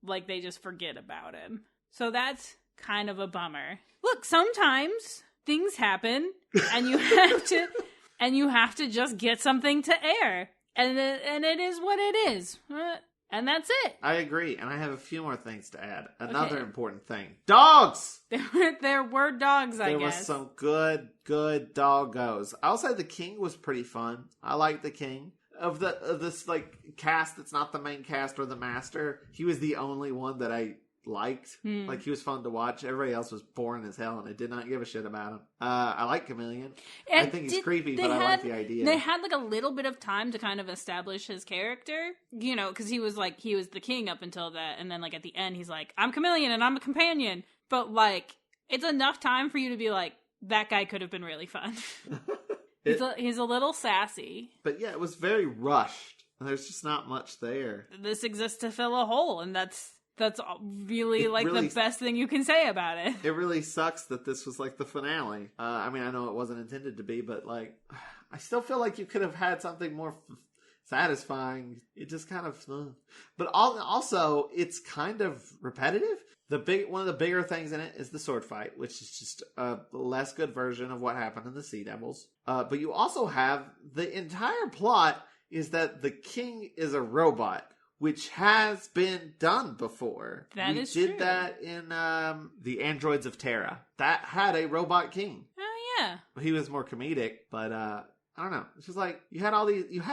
Like they just forget about him. So that's kind of a bummer. Look, sometimes things happen and you have to just get something to air. And it is what it is. And that's it. I agree, and I have a few more things to add. Another important thing. Dogs! There were dogs, I guess. There was some good doggos. I'll say the king was pretty fun. I like the king. Of this, like, cast that's not the main cast or the master, he was the only one that I liked. Like, he was fun to watch. Everybody else was boring as hell, and I did not give a shit about him. I like Chameleon. I think he's creepy, but I like the idea. They had like a little bit of time to kind of establish his character, you know, because he was the king up until that, and then like at the end he's like, I'm Chameleon and I'm a companion. But like, it's enough time for you to be like, that guy could have been really fun. He's a little sassy. But yeah, it was very rushed. There's just not much there. This exists to fill a hole, and that's really the best thing you can say about it. It really sucks that this was like the finale. I mean, I know it wasn't intended to be, but like, I still feel like you could have had something more satisfying. It just kind of, but also it's kind of repetitive. One of the bigger things in it is the sword fight, which is just a less good version of what happened in the Sea Devils. But you also have the entire plot is that the king is a robot, which has been done before. We did that in the Androids of Terra. That had a robot king. Oh yeah. He was more comedic, but I don't know. It's just like you had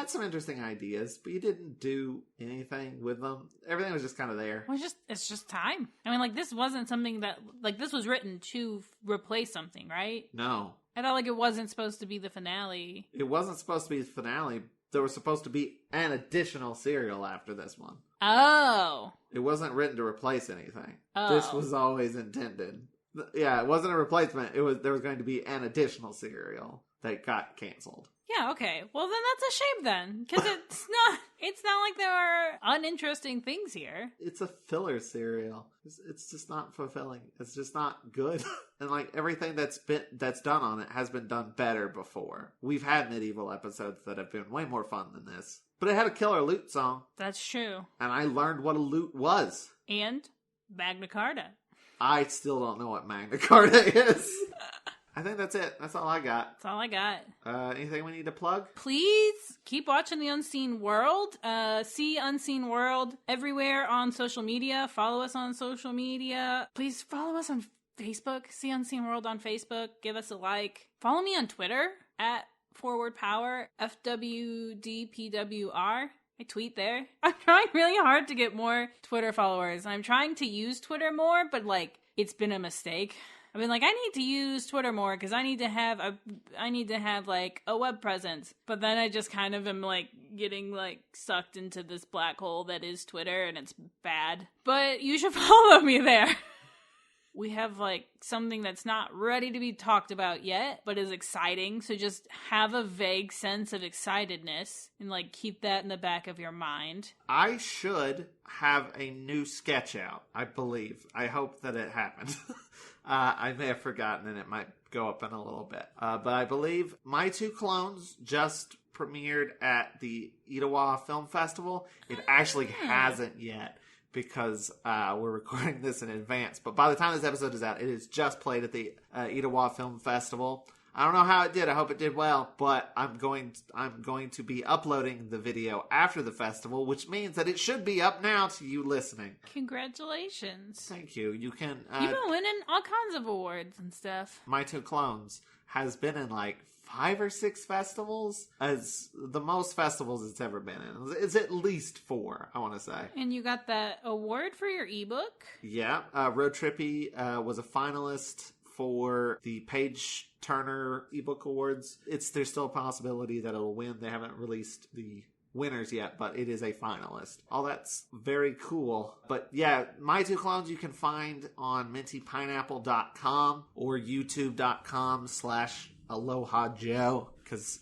some interesting ideas, but you didn't do anything with them. Everything was just kind of there. Well, it's just time. I mean, like, this wasn't something that, like, this was written to replace something, right? No. I thought like it wasn't supposed to be the finale. It wasn't supposed to be the finale. There was supposed to be an additional serial after this one. Oh. It wasn't written to replace anything. Oh. This was always intended. Yeah, it wasn't a replacement. There was going to be an additional serial that got canceled. Yeah, okay. Well, then that's a shame then, because it's not like there are uninteresting things here. It's a filler serial. It's just not fulfilling. It's just not good. And like everything that's done on it has been done better before. We've had medieval episodes that have been way more fun than this. But it had a killer lute song. That's true. And I learned what a lute was. And Magna Carta. I still don't know what Magna Carta is. I think that's it. That's all I got. That's all I got. Anything we need to plug? Please keep watching The Unseen World. See Unseen World everywhere on social media. Follow us on social media. Please follow us on Facebook. See Unseen World on Facebook. Give us a like. Follow me on Twitter at Forward Power, FWDPWR. I tweet there. I'm trying really hard to get more Twitter followers. I'm trying to use Twitter more, but like, it's been a mistake. I've been like, I need to use Twitter more because I need to have like a web presence. But then I just kind of am like getting like sucked into this black hole that is Twitter, and it's bad. But you should follow me there. We have like something that's not ready to be talked about yet, but is exciting. So just have a vague sense of excitedness and like keep that in the back of your mind. I should have a new sketch out, I believe. I hope that it happened. I may have forgotten, and it might go up in a little bit. But I believe My Two Clones just premiered at the Etowah Film Festival. It actually hasn't yet, because we're recording this in advance. But by the time this episode is out, it is just played at the Etowah Film Festival. I don't know how it did. I hope it did well, but I'm going to be uploading the video after the festival, which means that it should be up now to you listening. Congratulations. Thank you. You can... You've been winning all kinds of awards and stuff. My Two Clones has been in like 5 or 6 festivals, as the most festivals it's ever been in. It's at least 4, I want to say. And you got that award for your ebook? Yeah. Road Trippy was a finalist for the Page Turner ebook awards. There's still a possibility that it'll win. They haven't released the winners yet, but it is a finalist. All that's very cool. But yeah, My Two Clones you can find on mintypineapple.com or youtube.com/Aloha Joe, because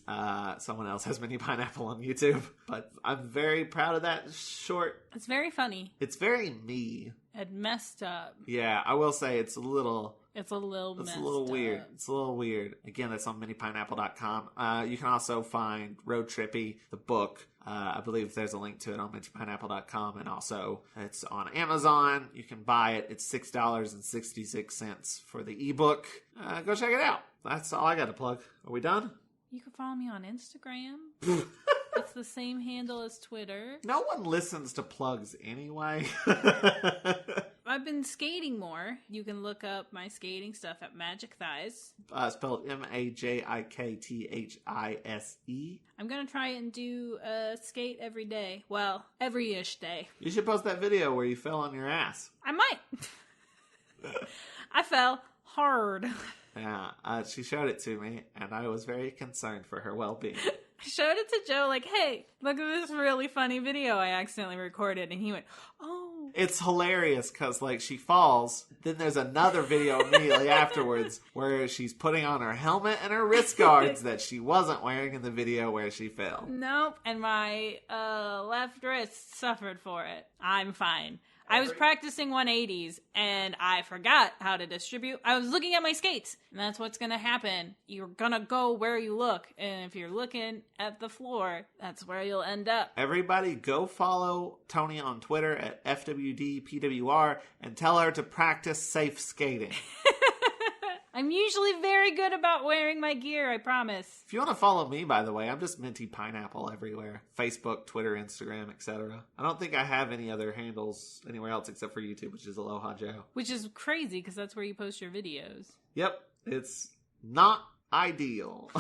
someone else has Minty Pineapple on YouTube. But I'm very proud of that short. It's very funny. It's very me. had messed up. Yeah, I will say it's a little It's a little weird. It's a little weird. Again, that's on minipineapple.com. You can also find Road Trippy, the book. I believe there's a link to it on minipineapple.com, and also it's on Amazon. You can buy it. It's $6.66 for the ebook. Go check it out. That's all I got to plug. Are we done? You can follow me on Instagram. It's the same handle as Twitter. No one listens to plugs anyway. I've been skating more. You can look up my skating stuff at Magic Thighs. Spelled MAJIKTHISE. I'm going to try and do a skate every day. Well, every-ish day. You should post that video where you fell on your ass. I might. I fell hard. Yeah, she showed it to me, and I was very concerned for her well-being. I showed it to Joe, like, hey, look at this really funny video I accidentally recorded. And he went, oh. It's hilarious because, like, she falls. Then there's another video immediately afterwards where she's putting on her helmet and her wrist guards that she wasn't wearing in the video where she fell. Nope. And my left wrist suffered for it. I'm fine. I was practicing 180s, and I forgot how to distribute. I was looking at my skates, and that's what's going to happen. You're going to go where you look, and if you're looking at the floor, that's where you'll end up. Everybody go follow Toni on Twitter at FWDPWR and tell her to practice safe skating. I'm usually very good about wearing my gear, I promise. If you want to follow me, by the way, I'm just Minty Pineapple everywhere. Facebook, Twitter, Instagram, etc. I don't think I have any other handles anywhere else except for YouTube, which is Aloha Joe. Which is crazy, because that's where you post your videos. Yep, it's not ideal.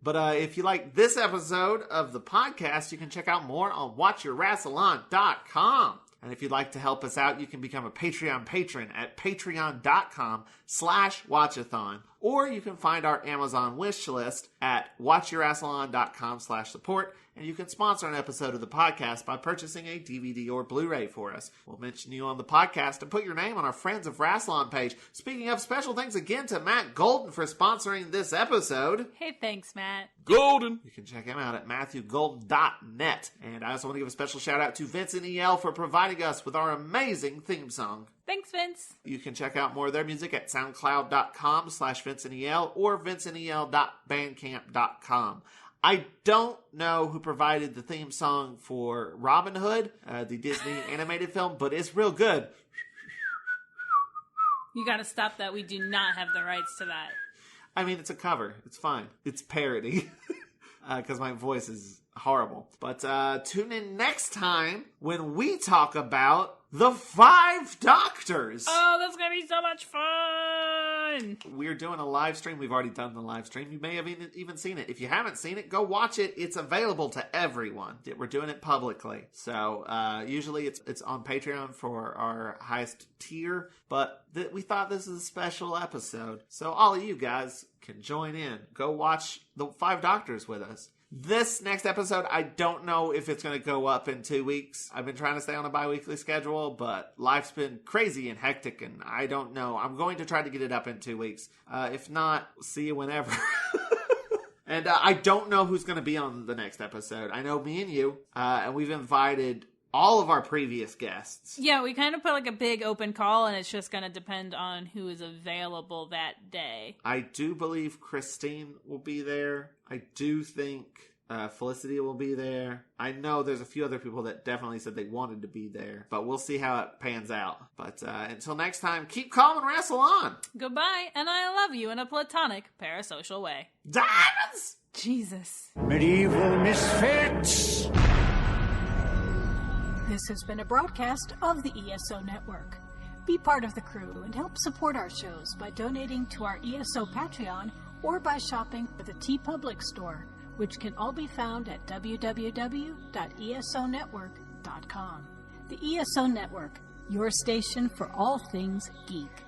But if you like this episode of the podcast, you can check out more on watchyourrassilon.com. And if you'd like to help us out, you can become a Patreon patron at patreon.com/watchathon. Or you can find our Amazon wish list at watchyourrassilon.com/support. And you can sponsor an episode of the podcast by purchasing a DVD or Blu-ray for us. We'll mention you on the podcast and put your name on our Friends of Rassilon page. Speaking of, special thanks again to Matt Golden for sponsoring this episode. Hey, thanks, Matt. Golden! You can check him out at MatthewGolden.net. And I also want to give a special shout out to Vincent E.L. for providing us with our amazing theme song. Thanks, Vince. You can check out more of their music at soundcloud.com/VincentEL or VincentEL.bandcamp.com. I don't know who provided the theme song for Robin Hood, the Disney animated film, but it's real good. You gotta stop that. We do not have the rights to that. I mean, it's a cover. It's fine. It's parody. Because my voice is horrible. But tune in next time when we talk about the 5 Doctors. Oh, that's going to be so much fun. We're doing a live stream. We've already done the live stream. You may have even seen it. If you haven't seen it, go watch it. It's available to everyone. We're doing it publicly. So usually it's on Patreon for our highest tier. But we thought this is a special episode. So all of you guys can join in. Go watch the 5 Doctors with us. This next episode, I don't know if it's going to go up in 2 weeks. I've been trying to stay on a bi-weekly schedule, but life's been crazy and hectic, and I don't know. I'm going to try to get it up in 2 weeks. If not, see you whenever. And I don't know who's going to be on the next episode. I know me and you, and we've invited all of our previous guests. Yeah, we kind of put like a big open call, and it's just going to depend on who is available that day. I do believe Christine will be there. I do think Felicity will be there. I know there's a few other people that definitely said they wanted to be there, but we'll see how it pans out. But until next time, keep calm and wrestle on. Goodbye, and I love you in a platonic, parasocial way. Diamonds! Jesus. Medieval misfits! This has been a broadcast of the ESO Network. Be part of the crew and help support our shows by donating to our ESO Patreon or by shopping at the TeePublic store, which can all be found at www.esonetwork.com. The ESO Network, your station for all things geek.